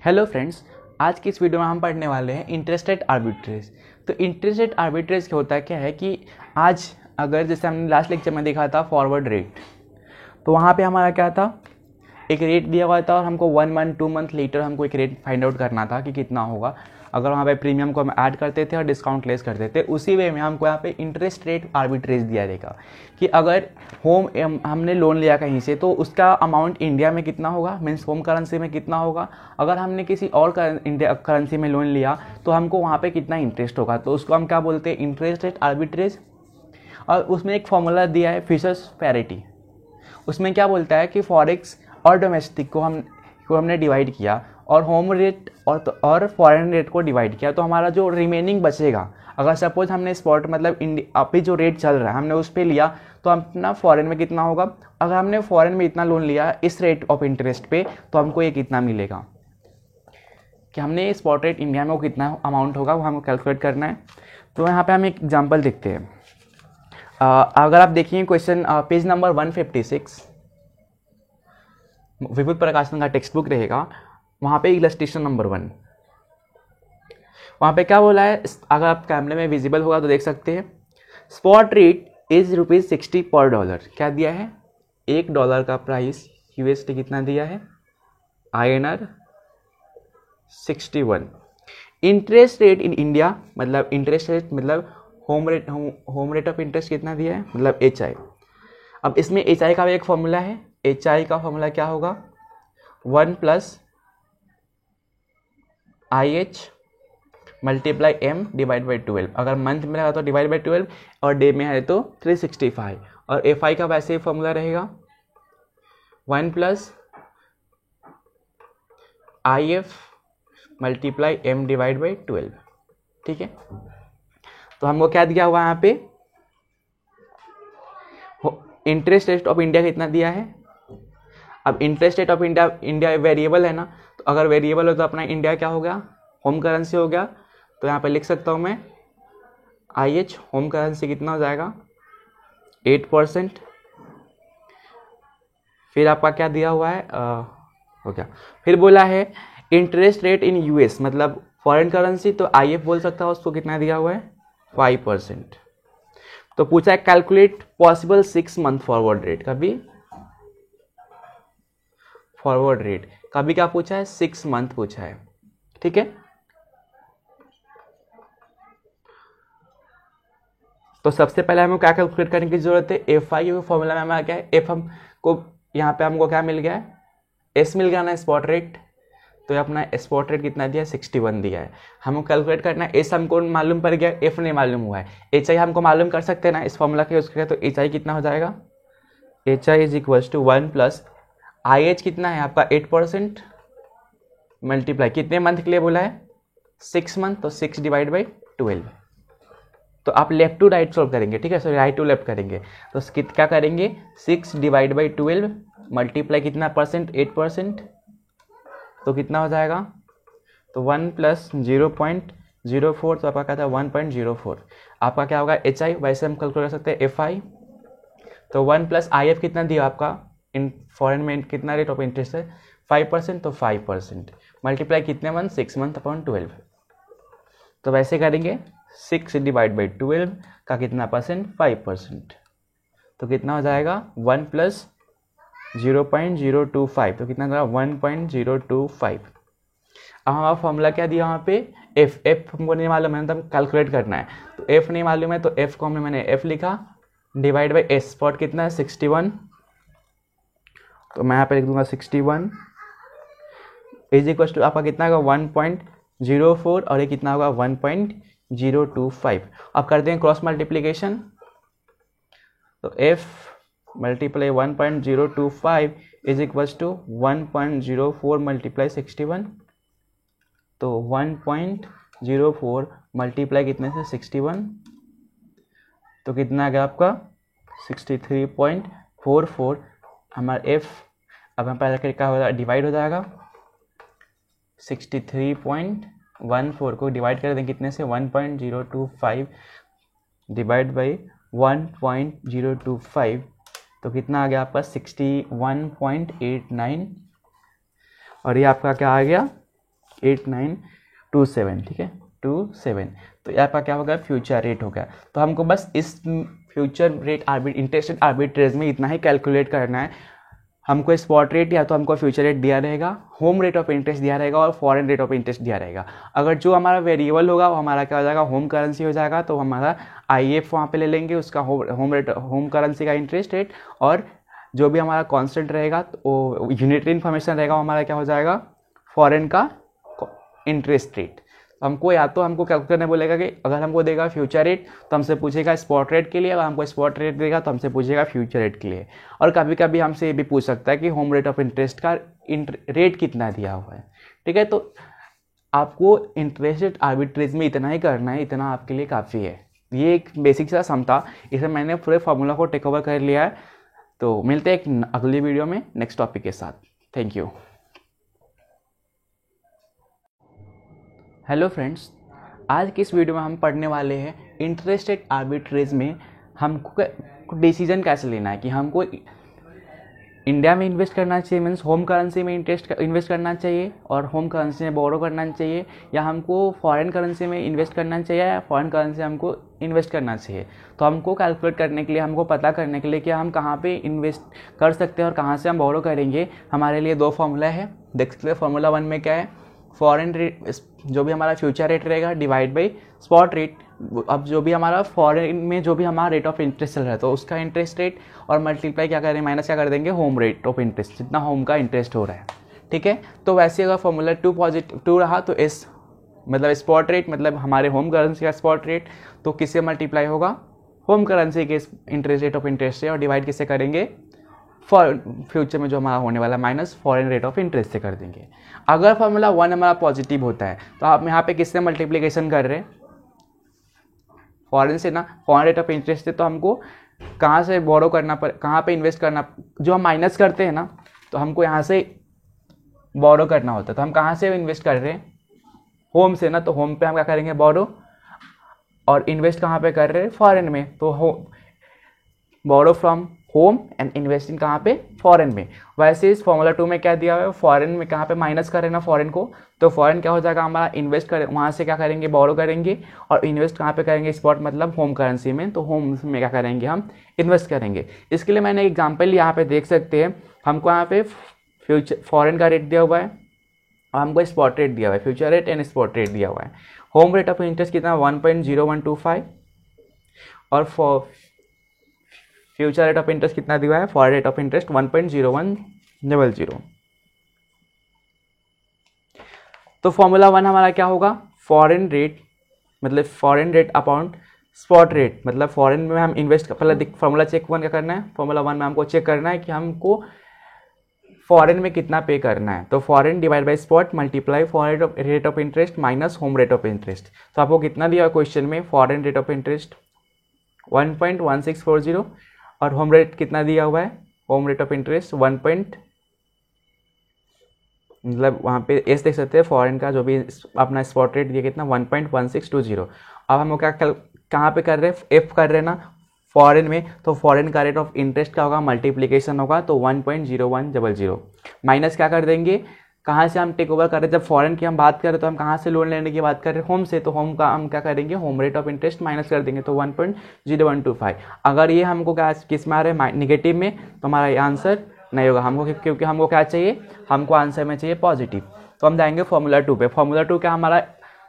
Hello friends, आज की इस वीडियो में हम पढ़ने वाले हैं इंटरेस्ट रेट आर्बिट्रेज। तो इंटरेस्ट रेट आर्बिट्रेज क्या होता है, क्या है कि आज अगर जैसे हमने लास्ट लेक्चर में देखा था फॉरवर्ड रेट, तो वहाँ पे हमारा क्या था, एक रेट दिया हुआ था और हमको 1 मंथ 2 मंथ लेटर हमको एक रेट फाइंड आउट करना था कि कितना होगा। अगर वहाँ पे प्रीमियम को हम ऐड करते थे और डिस्काउंट लेस करते थे, उसी वे में हमको यहाँ पे इंटरेस्ट रेट आर्बिट्रेज दिया रहेगा कि अगर हमने लोन लिया कहीं से तो उसका अमाउंट इंडिया में कितना होगा, मीन्स होम करेंसी में कितना होगा। अगर हमने किसी और इंडिया करेंसी में लोन लिया तो हमको वहाँ पे कितना इंटरेस्ट होगा, तो उसको हम क्या बोलते हैं, इंटरेस्ट रेट आर्बिट्रेज। और उसमें एक फॉर्मूला दिया है फिशर्स पैरिटी। उसमें क्या बोलता है कि फॉरेक्स और डोमेस्टिक को हमने डिवाइड किया और होम रेट और फॉरेन रेट को डिवाइड किया, तो हमारा जो रिमेनिंग बचेगा, अगर सपोज हमने स्पॉट मतलब अभी जो रेट चल रहा है हमने उस पर लिया, तो अपना फॉरेन में कितना होगा। अगर हमने फॉरेन में इतना लोन लिया इस रेट ऑफ इंटरेस्ट पे, तो हमको ये कितना मिलेगा कि हमने स्पॉट रेट इंडिया में वो कितना अमाउंट होगा वो हमको कैलकुलेट करना है। तो यहाँ पे हम एक एग्जाम्पल देखते हैं। अगर आप देखिए क्वेश्चन पेज नंबर 156, विभूत प्रकाशन का टेक्स्ट बुक रहेगा, वहाँ पे इलस्ट्रेशन नंबर 1, वहाँ पे क्या बोला है, अगर आप कैमरे में विजिबल होगा तो देख सकते हैं। स्पॉट रेट इज ₹60 पर डॉलर। क्या दिया है, $1 का प्राइस यूएसडी कितना दिया है, INR 61। Interest rate in India, मतलब इंटरेस्ट रेट मतलब होम रेट ऑफ इंटरेस्ट कितना दिया है, मतलब HI। अब इसमें HI का भी एक फॉर्मूला है। HI का फॉर्मूला क्या होगा, 1 + IH multiply M divide by 12। अगर मंथ में रहेगा तो डिवाइड बाई 12 और डे में है तो 365। और FI का वैसे ही फॉर्मूला रहेगा 1 + IF multiply M divide by 12। ठीक है, तो हमको क्या दिया हुआ यहाँ पे, इंटरेस्ट रेट ऑफ इंडिया कितना दिया है। अब interest rate of India variable है ना, तो अगर वेरिएबल हो तो अपना इंडिया क्या हो गया, होम करेंसी हो गया। तो यहाँ पे लिख सकता हूँ मैं IH होम करेंसी कितना हो जाएगा, 8%। फिर आपका क्या दिया हुआ है, हो गया। फिर बोला है इंटरेस्ट रेट इन US मतलब फॉरेन करेंसी, तो IF बोल सकता है, उसको कितना दिया हुआ है, 5%। तो पूछा है calculate possible 6 month forward rate. कभी फॉरवर्ड रेट, कभी क्या पूछा है, 6 मंथ पूछा है। ठीक है, तो सबसे पहले हमें क्या कैलकुलेट करने की जरूरत है, FI फॉर्मूला में हमारा क्या है, F हमको यहाँ पे हमको क्या मिल गया है, S मिल गया ना स्पॉट रेट। तो ये अपना स्पॉट रेट कितना दिया है, 61 दिया है। हमको कैलकुलेट करना है, S हमको मालूम पड़ गया, F नहीं मालूम हुआ है। HI हमको मालूम कर सकते हैं ना इस फॉर्मूला के यूज करके। तो HI कितना हो जाएगा, HI = 1 + IH कितना है आपका 8% मल्टीप्लाई कितने मंथ के लिए बोला है, 6 मंथ, तो 6 डिवाइड बाई 12। तो आप लेफ्ट टू राइट सॉल्व करेंगे, ठीक है, सॉरी राइट टू लेफ्ट करेंगे। तो क्या करेंगे, 6 डिवाइड बाई 12 मल्टीप्लाई कितना परसेंट, 8%, तो कितना हो जाएगा, तो 1 + 0.04, तो आपका क्या था 1.04। आपका क्या होगा HI, वैसे हम कैलकुलेट कर सकते हैं FI। तो 1 + IF कितना दिया आपका, इन फॉरेन में कितना रेट ऑफ इंटरेस्ट है, 5%, तो 5% मल्टीप्लाई कितने मंथ, 6 मंथ अपॉन 12। तो वैसे करेंगे 6 डिवाइड बाई 12 का कितना परसेंट, 5%, तो कितना हो जाएगा 1 + 0.025, तो कितना होगा 1.025। अब हमारा फॉर्मूला क्या दिया वहाँ पे, F हमको नहीं मालूम है, मतलब कैलकुलेट करना है। तो F नहीं मालूम है, तो F को मैंने F लिखा डिवाइड बाई S, स्पॉट कितना है 61, तो मैं यहाँ पे लिख दूंगा 61 = आपका कितना होगा 1.04 और ये कितना होगा 1.025। अब करते हैं क्रॉस मल्टीप्लीकेशन। तो F मल्टीप्लाई 1.025 = 1.04 मल्टीप्लाई 61, तो 1.04 मल्टीप्लाई कितने से 61, तो कितना आ गया आपका 63.44 हमारा F। अब हम पहले क्या हो जाएगा, डिवाइड हो जाएगा, 63.14 को डिवाइड कर दें कितने से, 1.025 डिवाइड बाई 1.025, तो कितना आ गया आपका 61.89। और ये आपका क्या आ गया 8927, ठीक है 27। तो यहाँ पर क्या होगा, फ्यूचर रेट हो गया। तो हमको बस इस future rate interest rate arbitrage में इतना ही कैलकुलेट करना है। हमको स्पॉट रेट या तो हमको फ्यूचर रेट दिया रहेगा, होम रेट ऑफ इंटरेस्ट दिया रहेगा और फॉरेन रेट ऑफ इंटरेस्ट दिया रहेगा। अगर जो हमारा वेरिएबल होगा वो हमारा क्या हो जाएगा, होम करेंसी हो जाएगा। तो हमारा IF वहाँ पे ले लेंगे, उसका होम करेंसी का इंटरेस्ट रेट, और जो भी हमारा कांस्टेंट रहेगा वो यूनिटरी इन्फॉर्मेशन रहेगा, वो हमारा क्या हो जाएगा, फॉरेन का इंटरेस्ट रेट। हमको या तो हमको क्या करने बोलेगा कि अगर हमको देगा फ्यूचर रेट तो हमसे पूछेगा स्पॉट रेट के लिए, अगर हमको स्पॉट रेट देगा तो हमसे पूछेगा फ्यूचर रेट के लिए। और कभी कभी हमसे ये भी पूछ सकता है कि होम रेट ऑफ इंटरेस्ट का रेट कितना दिया हुआ है, ठीक है। तो आपको इंटरेस्ट रेट आर्बिट्रेज में इतना ही करना है, इतना आपके लिए काफ़ी है। ये एक बेसिक सा सम था, इसे मैंने पूरे फार्मूला को टेक ओवर कर लिया है। तो मिलते हैं एक अगली वीडियो में नेक्स्ट टॉपिक के साथ। Thank you. हेलो फ्रेंड्स, आज की इस वीडियो में हम पढ़ने वाले हैं इंटरेस्ट रेट आर्बिट्रेज में हमको डिसीजन कैसे लेना है कि हमको इंडिया में इन्वेस्ट करना चाहिए, मीन्स होम करेंसी में इन्वेस्ट करना चाहिए और होम करेंसी में बोरो करना चाहिए, या हमको फॉरेन करेंसी में इन्वेस्ट करना चाहिए या फॉरेन करेंसी हमको इन्वेस्ट करना चाहिए। तो हमको कैलकुलेट करने के लिए, हमको पता करने के लिए कि हम कहाँ पे इन्वेस्ट कर सकते हैं और कहाँ से हम बोरो करेंगे, हमारे लिए दो फार्मूला है। देख सकते हैं फार्मूला 1 में क्या है, फॉरेन रेट जो भी हमारा फ्यूचर रेट रहेगा डिवाइड बाई स्पॉट रेट। अब जो भी हमारा फॉरेन में जो भी हमारा रेट ऑफ इंटरेस्ट चल रहा है तो उसका इंटरेस्ट रेट और मल्टीप्लाई क्या करें, माइनस क्या कर देंगे, होम रेट ऑफ इंटरेस्ट, जितना होम का इंटरेस्ट हो रहा है, ठीक है। तो वैसे अगर फॉर्मूला 2 रहा तो इस मतलब स्पॉट रेट मतलब हमारे होम करेंसी का स्पॉट रेट तो किससे मल्टीप्लाई होगा, होम करेंसी के इंटरेस्ट रेट ऑफ इंटरेस्ट से, और डिवाइड किससे करेंगे, फ्यूचर में जो हमारा होने वाला minus foreign rate of interest से कर देंगे। अगर फार्मूला 1 हमारा पॉजिटिव होता है तो आप यहाँ पे किससे मल्टीप्लिकेशन कर रहे हैं, फॉरेन से ना, फॉरेन रेट ऑफ इंटरेस्ट से। तो हमको कहाँ से बोरो करना कहाँ पे इन्वेस्ट करना, जो हम माइनस करते हैं ना तो हमको यहाँ से बोरो करना होता है। तो हम कहाँ से इन्वेस्ट कर रहे हैं, होम से ना, तो होम पे हम क्या करेंगे, बोरो, और इन्वेस्ट कहाँ पे कर रहे हैं, फॉरेन में। तो borrow from home and investing कहाँ पे, फॉरेन में। वैसे इस फॉर्मूला 2 में क्या दिया हुआ है, फॉरेन में कहाँ पे माइनस करें ना फॉरेन को, तो फॉरेन क्या हो जाएगा हमारा, इन्वेस्ट करें वहाँ से क्या करेंगे, बोरो करेंगे, और इन्वेस्ट कहाँ पे करेंगे, स्पॉट मतलब होम करेंसी में। तो होम में क्या करेंगे, हम इन्वेस्ट करेंगे। इसके लिए मैंने एग्जाम्पल यहाँ पे देख सकते हैं, हमको यहाँ पे फ्यूचर फॉरेन का रेट दिया हुआ है और हमको स्पॉट रेट दिया हुआ है, future rate and spot rate दिया हुआ है। होम रेट ऑफ इंटरेस्ट कितना 1.0125 और फ्यूचर रेट ऑफ इंटरेस्ट कितना दिया है, फॉरेन रेट ऑफ इंटरेस्ट 1.0100। तो फॉर्मूला 1 हमारा क्या होगा, फॉरेन रेट मतलब foreign rate upon spot rate, मतलब फॉरेन में हम इन्वेस्ट पहले फॉर्मूला चेक 1 क्या करना है, फॉर्मूला 1 में हमको चेक करना है कि हमको फॉरेन में कितना पे करना है। तो foreign divide by spot multiply foreign rate of interest minus home rate of interest. तो आपको कितना दिया क्वेश्चन में, फॉरेन रेट ऑफ इंटरेस्ट 1.1640 और होम रेट कितना दिया हुआ है, होम रेट ऑफ इंटरेस्ट मतलब वहाँ पे एस देख सकते हैं, फॉरेन का जो भी अपना स्पॉट रेट दिया कितना 1.1620। अब हम क्या कहाँ पे कर रहे हैं, एफ कर रहे हैं ना फॉरेन में, तो फॉरेन का रेट ऑफ इंटरेस्ट क्या होगा, मल्टीप्लिकेशन होगा, तो 1.0100 माइनस क्या कर देंगे, कहाँ से हम टेक ओवर कर रहे हैं, जब फॉरेन की हम बात करें तो हम कहाँ से लोन लेने की बात कर रहे हैं, होम से। तो होम का हम क्या करेंगे, home rate of interest minus कर देंगे, तो 1.0125। अगर ये हमको क्या किस में आ रहा है, निगेटिव में, तो हमारा ये आंसर नहीं होगा हमको, क्योंकि हमको क्या चाहिए, हमको आंसर में चाहिए पॉजिटिव। तो हम जाएंगे फॉर्मूला 2 पे। फॉर्मूला 2 क्या हमारा,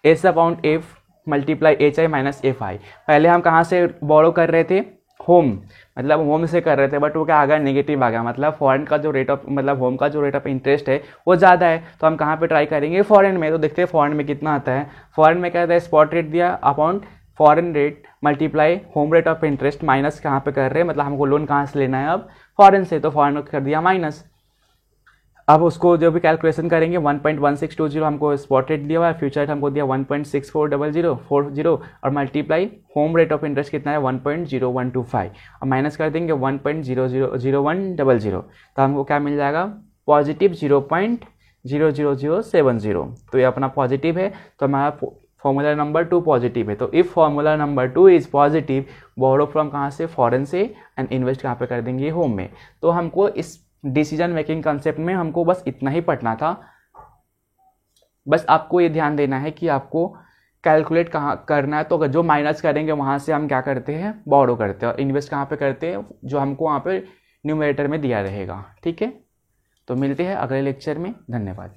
S upon F multiply H I minus F I. पहले हम कहाँ से बोरो कर रहे थे, होम मतलब होम से कर रहे थे, बट वो क्या आ गया, नेगेटिव आ गया, मतलब फॉरेन का जो रेट ऑफ मतलब होम का जो रेट ऑफ इंटरेस्ट है वो ज़्यादा है। तो हम कहाँ पे ट्राई करेंगे, फॉरेन में। तो देखते हैं फॉरेन में कितना आता है। फॉरेन में क्या आता है, स्पॉट रेट दिया upon foreign rate multiply home rate of interest minus कहाँ पे कर रहे हैं, मतलब हमको लोन कहाँ से लेना है, अब फॉरेन से। तो फॉरेन में कर दिया माइनस। अब उसको जो भी कैलकुलेशन करेंगे 1.1620 हमको स्पॉट रेट दिया हुआ है, फ्यूचर रेट हमको दिया 1.640040 और multiply home rate of interest कितना है 1.0125 और माइनस कर देंगे 1.00100। तो हमको क्या मिल जाएगा, पॉजिटिव 0.00070। तो ये अपना पॉजिटिव है, तो हमारा फॉर्मूला नंबर 2 पॉजिटिव है। तो if formula number 2 is positive, borrow from कहाँ से, फॉरेन से, एंड इन्वेस्ट कहाँ पे कर देंगे, होम में। तो हमको इस डिसीजन मेकिंग कंसेप्ट में हमको बस इतना ही पढ़ना था। बस आपको ये ध्यान देना है कि आपको कैलकुलेट कहाँ करना है, तो अगर जो माइनस करेंगे वहाँ से हम क्या करते हैं, बोरो करते हैं, और इन्वेस्ट कहाँ पे करते हैं, जो हमको वहाँ पे न्यूमरेटर में दिया रहेगा। ठीक है, तो मिलते हैं अगले लेक्चर में। धन्यवाद।